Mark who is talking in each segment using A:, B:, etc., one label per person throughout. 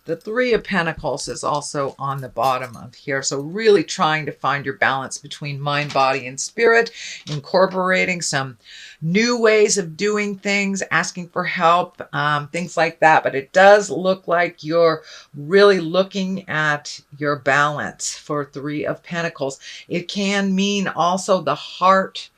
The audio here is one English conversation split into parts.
A: The Three of Pentacles is also on the bottom of here. So really trying to find your balance between mind, body, and spirit, incorporating some new ways of doing things, asking for help, things like that. But it does look like you're really looking at your balance for Three of Pentacles. It can mean also the heart,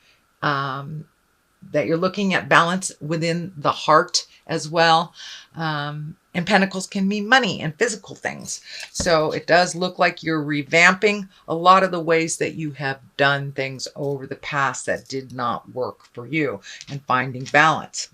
A: that you're looking at balance within the heart as well. And pentacles can mean money and physical things. So it does look like you're revamping a lot of the ways that you have done things over the past that did not work for you, and finding balance.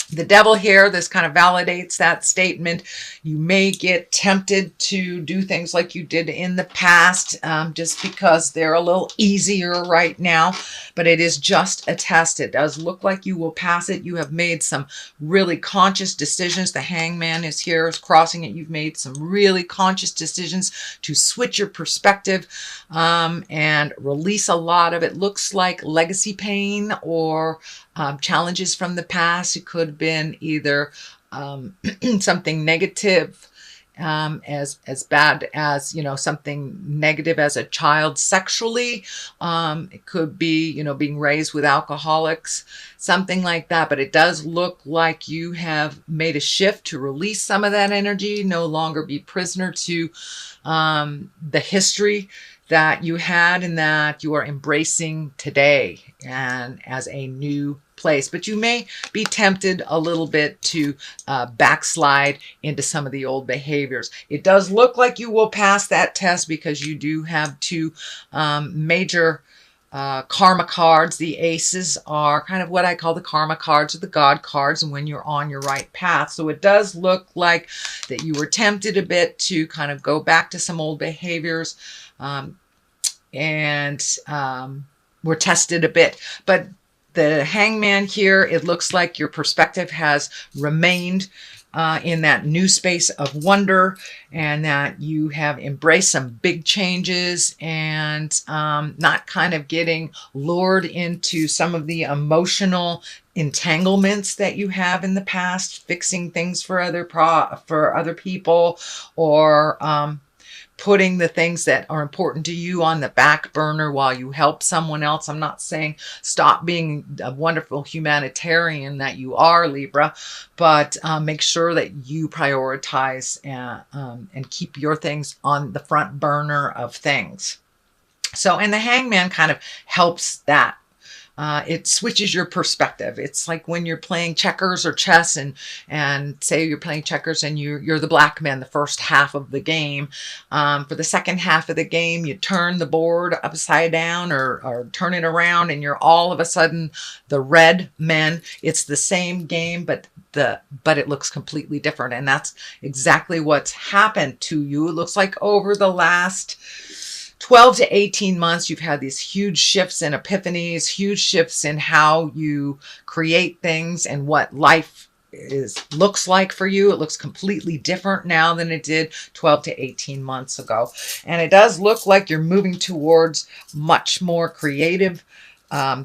A: The Devil here, this kind of validates that statement. You may get tempted to do things like you did in the past, just because they're a little easier right now, but it is just a test. It does look like you will pass it. You have made some really conscious decisions. The Hangman is here, is crossing it. You've made some really conscious decisions to switch your perspective, and release a lot of it. Looks like legacy pain or challenges from the past. It could have been either something negative, as bad as, something negative as a child sexually. It could be, being raised with alcoholics, something like that. But it does look like you have made a shift to release some of that energy, no longer be prisoner to the history that you had, and that you are embracing today and as a new place. But you may be tempted a little bit to backslide into some of the old behaviors. It does look like you will pass that test because you do have two major karma cards. The aces are kind of what I call the karma cards, or the God cards, and when you're on your right path. So it does look like that you were tempted a bit to kind of go back to some old behaviors, and were tested a bit. But the Hangman here, it looks like your perspective has remained in that new space of wonder, and that you have embraced some big changes, and not kind of getting lured into some of the emotional entanglements that you have in the past, fixing things for other people, or putting the things that are important to you on the back burner while you help someone else. I'm not saying stop being a wonderful humanitarian that you are, Libra, but make sure that you prioritize and keep your things on the front burner of things. So, and the Hangman kind of helps that. It switches your perspective. It's like when you're playing checkers or chess, and say you're playing checkers and you're the black man the first half of the game. For the second half of the game, you turn the board upside down, or turn it around, and you're all of a sudden the red men. It's the same game, but it looks completely different. And that's exactly what's happened to you. It looks like over the last 12 to 18 months, you've had these huge shifts and epiphanies, huge shifts in how you create things and what life looks like for you. It looks completely different now than it did 12 to 18 months ago. And it does look like you're moving towards much more creative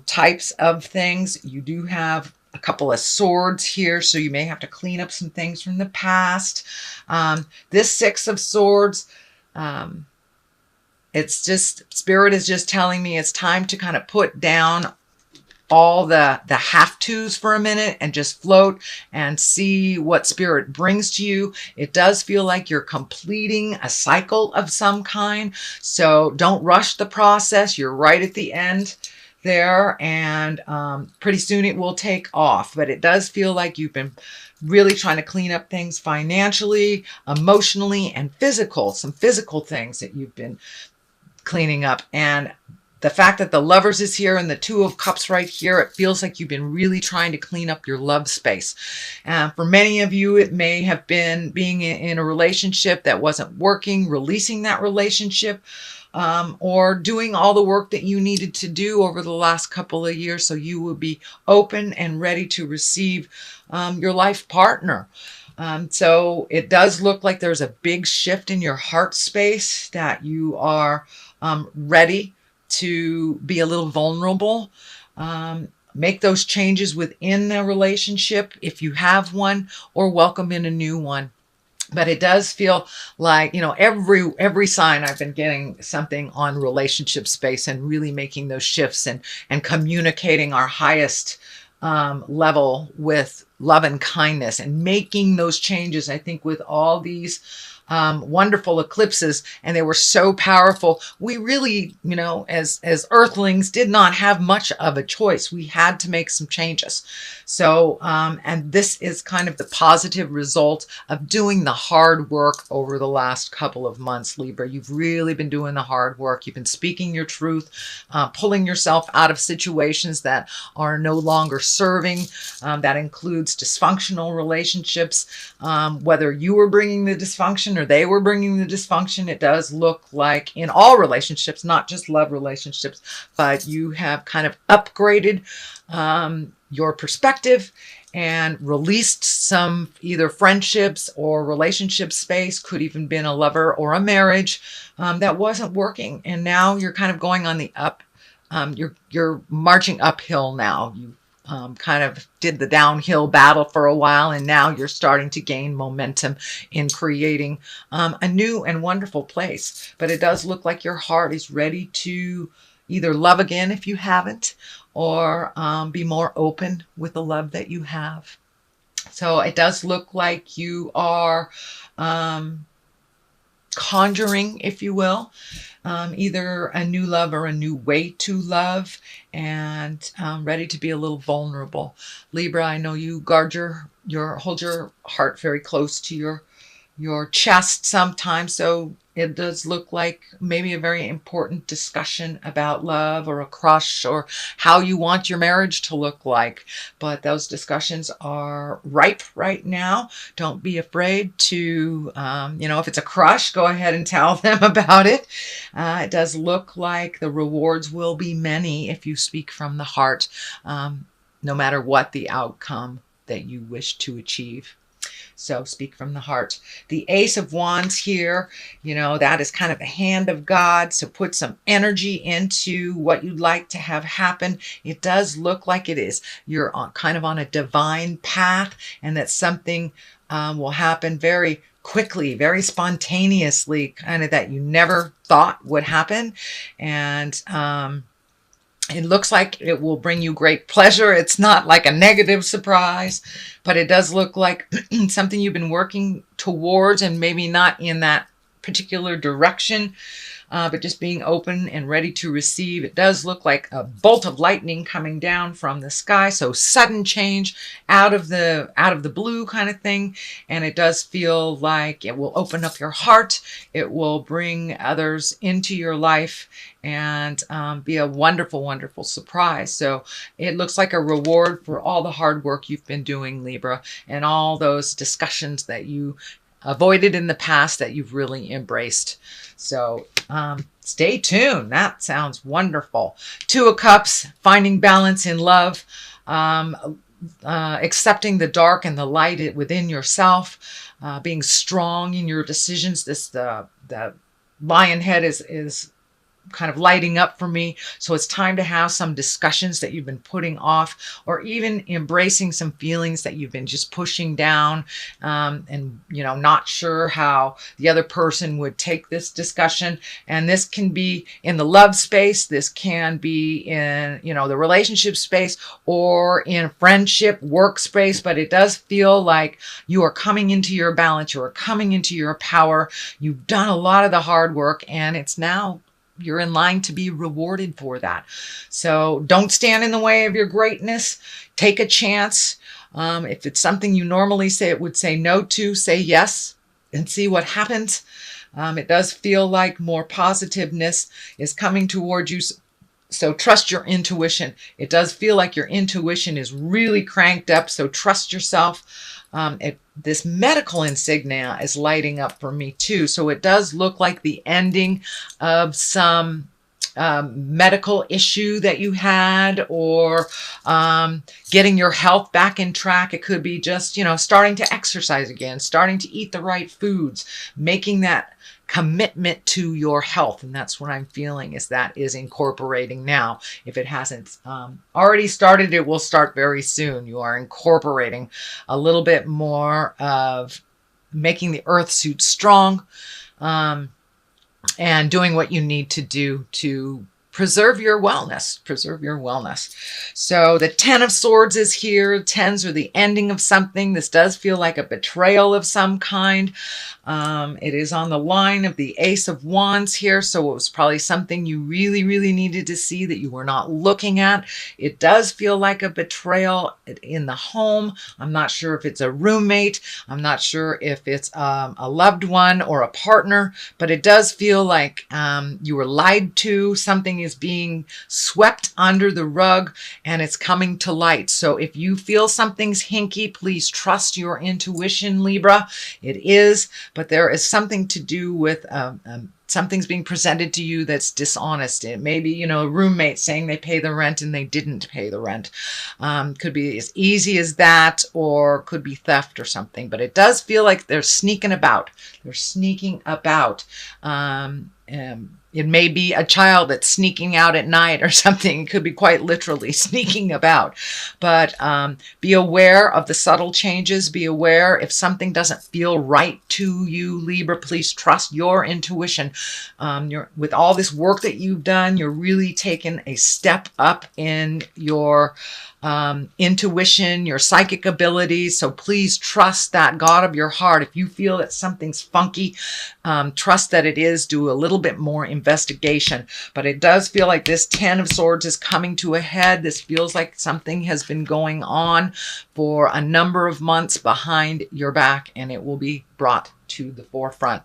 A: types of things. You do have a couple of swords here, so you may have to clean up some things from the past. This Six of Swords, it's just, Spirit is just telling me it's time to kind of put down all the have-tos for a minute and just float and see what Spirit brings to you. It does feel like you're completing a cycle of some kind. So don't rush the process. You're right at the end there, and pretty soon it will take off. But it does feel like you've been really trying to clean up things financially, emotionally, and some physical things that you've been cleaning up. And the fact that the Lovers is here and the Two of Cups right here, it feels like you've been really trying to clean up your love space. For many of you, it may have been being in a relationship that wasn't working, releasing that relationship, or doing all the work that you needed to do over the last couple of years, so you will be open and ready to receive your life partner. So it does look like there's a big shift in your heart space, that you are ready to be a little vulnerable. Make those changes within the relationship if you have one, or welcome in a new one. But it does feel like, every sign I've been getting something on relationship space, and really making those shifts, and communicating our highest level with love and kindness, and making those changes. I think with all these wonderful eclipses, and they were so powerful, we really, as earthlings, did not have much of a choice. We had to make some changes. So and this is kind of the positive result of doing the hard work over the last couple of months, Libra. You've really been doing the hard work. You've been speaking your truth, pulling yourself out of situations that are no longer serving. That includes dysfunctional relationships, whether you were bringing the dysfunction or they were bringing the dysfunction. It does look like in all relationships, not just love relationships, but you have kind of upgraded your perspective and released some either friendships or relationship space, could even been a lover or a marriage that wasn't working. And now you're kind of going on the up. You're marching uphill now. You kind of did the downhill battle for a while, and now you're starting to gain momentum in creating a new and wonderful place. But it does look like your heart is ready to either love again if you haven't, or be more open with the love that you have. So it does look like you are conjuring, if you will, either a new love or a new way to love, and ready to be a little vulnerable. Libra, I know you guard hold your heart very close to your chest sometimes. So it does look like maybe a very important discussion about love, or a crush, or how you want your marriage to look like. But those discussions are ripe right now. Don't be afraid to, if it's a crush, go ahead and tell them about it. It does look like the rewards will be many if you speak from the heart, no matter what the outcome that you wish to achieve. So speak from the heart. The Ace of Wands here, that is kind of the hand of God. So put some energy into what you'd like to have happen. It does look like it is. You're kind of on a divine path, and that something will happen very quickly, very spontaneously, kind of that you never thought would happen. And it looks like it will bring you great pleasure. It's not like a negative surprise, but it does look like something you've been working towards, and maybe not in that particular direction, but just being open and ready to receive. It does look like a bolt of lightning coming down from the sky. So sudden change out of the blue kind of thing. And it does feel like it will open up your heart. It will bring others into your life, and be a wonderful, wonderful surprise. So it looks like a reward for all the hard work you've been doing, Libra, and all those discussions that you avoided in the past that you've really embraced. So stay tuned. That sounds wonderful. Two of Cups, finding balance in love, accepting the dark and the light within yourself, being strong in your decisions. The lion head is kind of lighting up for me. So it's time to have some discussions that you've been putting off, or even embracing some feelings that you've been just pushing down, and not sure how the other person would take this discussion. And this can be in the love space, this can be in the relationship space, or in friendship, work space. But it does feel like you are coming into your balance, you are coming into your power. You've done a lot of the hard work, and it's now you're in line to be rewarded for that. So don't stand in the way of your greatness. Take a chance. If it's something you normally would say no to, say yes and see what happens. It does feel like more positiveness is coming towards you. So trust your intuition. It does feel like your intuition is really cranked up. So trust yourself. This medical insignia is lighting up for me too. So it does look like the ending of some medical issue that you had, or getting your health back in track. It could be just, starting to exercise again, starting to eat the right foods, making that commitment to your health. And that's what I'm feeling is incorporating now. If it hasn't already started, it will start very soon. You are incorporating a little bit more of making the earth suit strong, and doing what you need to do to preserve your wellness, preserve your wellness. So the 10 of Swords is here. Tens are the ending of something. This does feel like a betrayal of some kind. It is on the line of the Ace of Wands here. So it was probably something you really, really needed to see that you were not looking at. It does feel like a betrayal in the home. I'm not sure if it's a roommate. I'm not sure if it's a loved one or a partner, but it does feel like you were lied to. Something is being swept under the rug and it's coming to light. So if you feel something's hinky, please trust your intuition, Libra. It is, but there is something to do with something's being presented to you that's dishonest. It may be, a roommate saying they pay the rent and they didn't pay the rent. Could be as easy as that, or could be theft or something. But it does feel like they're sneaking about. They're sneaking about. It may be a child that's sneaking out at night or something. It could be quite literally sneaking about. But be aware of the subtle changes. Be aware if something doesn't feel right to you, Libra. Please trust your intuition. With all this work that you've done, you're really taking a step up in your intuition, your psychic abilities. So please trust that God of your heart. If you feel that something's funky, trust that it is. Do a little bit more investigation. But it does feel like this 10 of Swords is coming to a head. This feels like something has been going on for a number of months behind your back, and it will be brought to the forefront.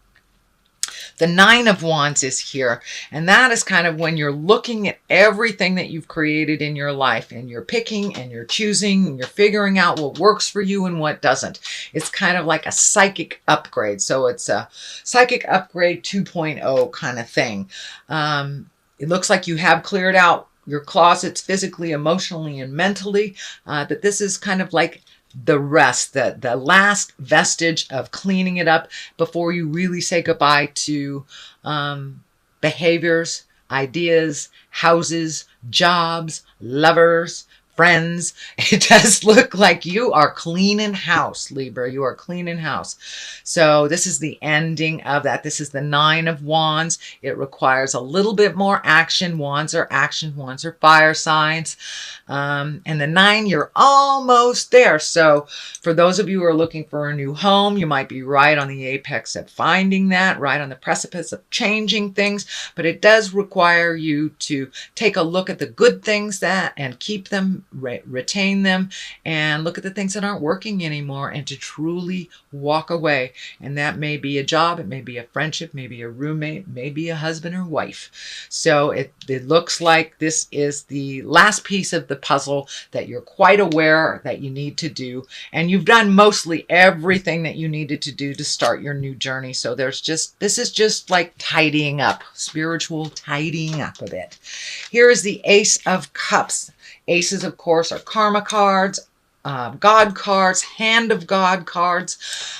A: The 9 of Wands is here, and that is kind of when you're looking at everything that you've created in your life, and you're picking and you're choosing and you're figuring out what works for you and what doesn't. It's kind of like a psychic upgrade. So it's a psychic upgrade 2.0 kind of thing. It looks like you have cleared out your closets physically, emotionally, and mentally. That this is kind of like the rest, the last vestige of cleaning it up before you really say goodbye to behaviors, ideas, houses, jobs, lovers, friends. It does look like you are cleaning house, Libra. You are cleaning house. So this is the ending of that. This is the 9 of Wands. It requires a little bit more action. Wands are action. Wands are fire signs. And the 9, you're almost there. So for those of you who are looking for a new home, you might be right on the apex of finding that, right on the precipice of changing things. But it does require you to take a look at the good things and keep them, retain them, and look at the things that aren't working anymore, and to truly walk away. And that may be a job, it may be a friendship, maybe a roommate, maybe a husband or wife. So it looks like this is the last piece of the puzzle that you're quite aware that you need to do, and you've done mostly everything that you needed to do to start your new journey. So this is just like tidying up, spiritual tidying up a bit. Here is the Ace of Cups. Aces, of course, are karma cards, God cards, hand of God cards,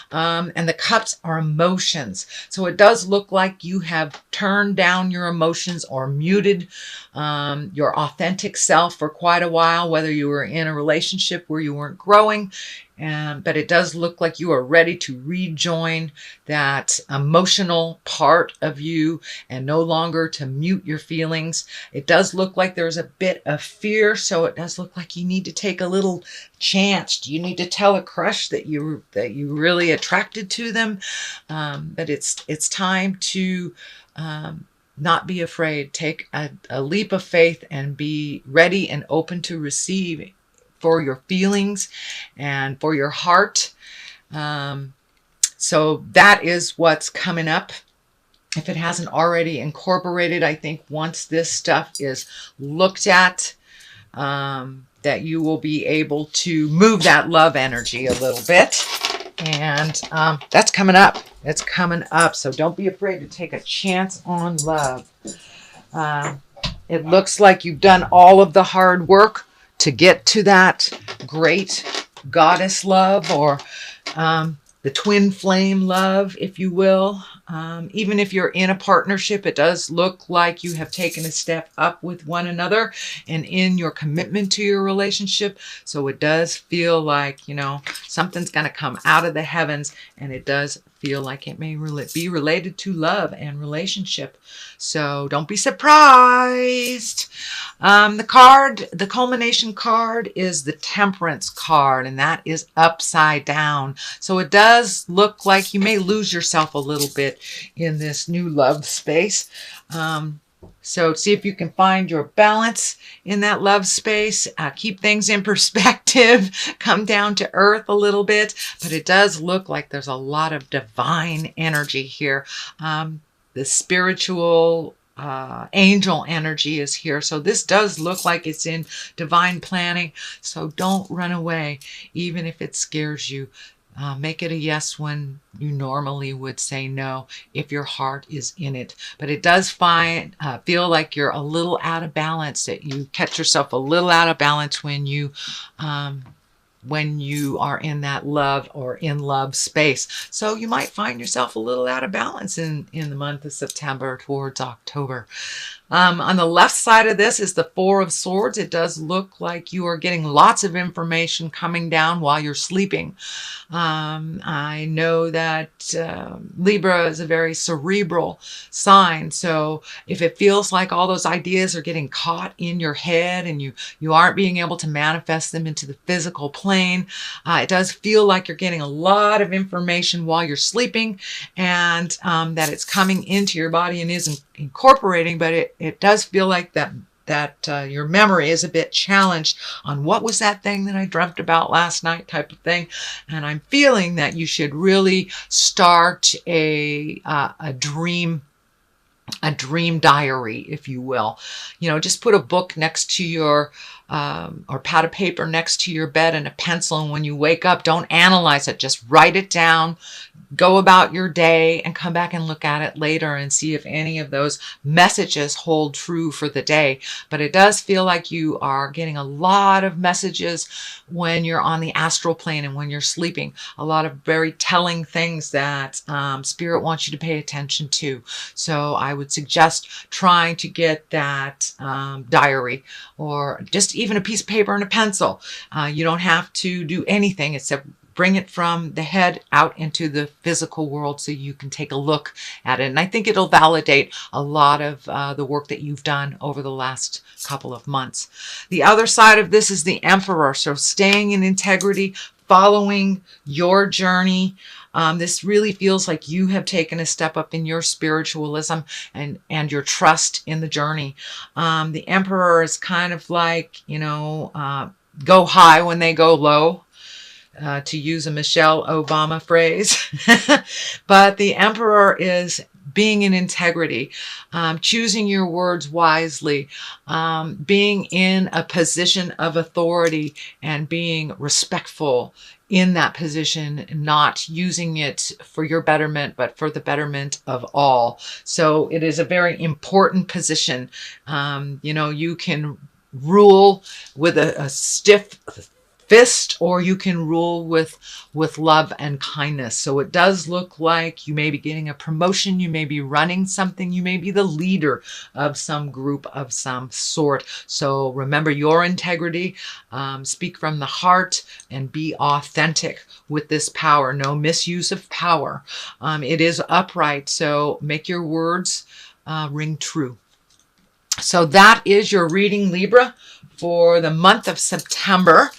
A: and the cups are emotions. So it does look like you have turned down your emotions or muted your authentic self for quite a while, whether you were in a relationship where you weren't growing. But it does look like you are ready to rejoin that emotional part of you and no longer to mute your feelings. It does look like there's a bit of fear, so it does look like you need to take a little chance. You need to tell a crush that you really attracted to them. But it's time to not be afraid. Take a leap of faith and be ready and open to receive for your feelings and for your heart. So that is what's coming up. If it hasn't already incorporated, I think once this stuff is looked at, that you will be able to move that love energy a little bit. And that's coming up. It's coming up. So don't be afraid to take a chance on love. It looks like you've done all of the hard work to get to that great goddess love, or the twin flame love, if you will. Even if you're in a partnership, it does look like you have taken a step up with one another and in your commitment to your relationship. So it does feel like, Something's going to come out of the heavens, and it does feel like it may be related to love and relationship. So don't be surprised. The culmination card is the Temperance card, and that is upside down. So it does look like you may lose yourself a little bit in this new love space. So see if you can find your balance in that love space. Keep things in perspective. Come down to earth a little bit. But it does look like there's a lot of divine energy here. The spiritual angel energy is here. So this does look like it's in divine planning. So don't run away, even if it scares you. Make it a yes when you normally would say no if your heart is in it. But it does feel like you're a little out of balance, that you catch yourself a little out of balance when you are in that love or in love space. So you might find yourself a little out of balance in the month of September towards October. On the left side of this is the Four of Swords. It does look like you are getting lots of information coming down while you're sleeping. I know that Libra is a very cerebral sign. So if it feels like all those ideas are getting caught in your head and you aren't being able to manifest them into the physical plane, it does feel like you're getting a lot of information while you're sleeping, and that it's coming into your body and is incorporating, but it does feel like that your memory is a bit challenged on what was that thing that I dreamt about last night type of thing. And I'm feeling that you should really start a dream diary, if you will. Just put a book next to your or pad of paper next to your bed and a pencil, and when you wake up, don't analyze it, just write it down. Go about your day and come back and look at it later and see if any of those messages hold true for the day. But it does feel like you are getting a lot of messages when you're on the astral plane and when you're sleeping. A lot of very telling things that Spirit wants you to pay attention to. So I would suggest trying to get that diary, or just even a piece of paper and a pencil. You don't have to do anything except bring it from the head out into the physical world so you can take a look at it. And I think it'll validate a lot of the work that you've done over the last couple of months. The other side of this is the Emperor. So staying in integrity, following your journey. This really feels like you have taken a step up in your spiritualism and your trust in the journey. The Emperor is kind of like, go high when they go low. To use a Michelle Obama phrase. But the Emperor is being in integrity, choosing your words wisely, being in a position of authority and being respectful in that position, not using it for your betterment, but for the betterment of all. So it is a very important position. You can rule with a stiff fist, or you can rule with love and kindness. So it does look like you may be getting a promotion, you may be running something, you may be the leader of some group of some sort. So remember your integrity, speak from the heart, and be authentic with this power. No misuse of power. It is upright, so make your words ring true. So that is your reading, Libra, for the month of September.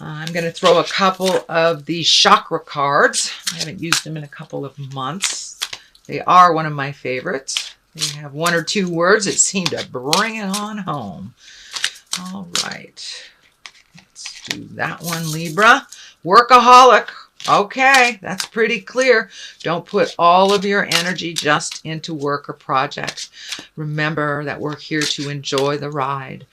A: I'm going to throw a couple of the chakra cards. I haven't used them in a couple of months. They are one of my favorites. They have one or two words that seem to bring it on home. All right. Let's do that one, Libra. Workaholic. Okay, that's pretty clear. Don't put all of your energy just into work or projects. Remember that we're here to enjoy the ride.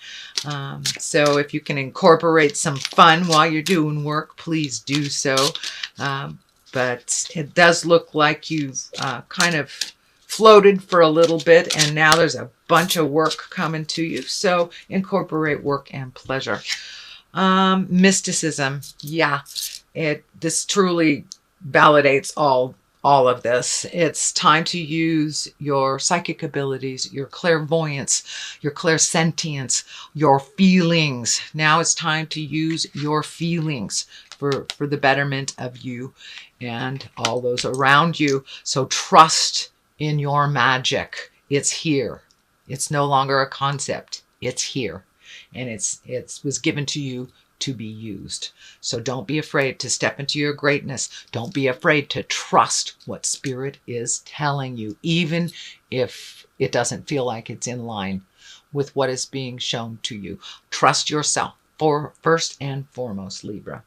A: So if you can incorporate some fun while you're doing work, please do so. But it does look like you've kind of floated for a little bit, and now there's a bunch of work coming to you. So incorporate work and pleasure. Mysticism. Yeah. This truly validates all of this. It's time to use your psychic abilities, your clairvoyance, your clairsentience, your feelings. Now it's time to use your feelings. for the betterment of you and all those around you. So trust in your magic. It's here. It's no longer a concept. It's here. And it was given to you to be used. So don't be afraid to step into your greatness. Don't be afraid to trust what Spirit is telling you, even if it doesn't feel like it's in line with what is being shown to you. Trust yourself, for first and foremost, Libra.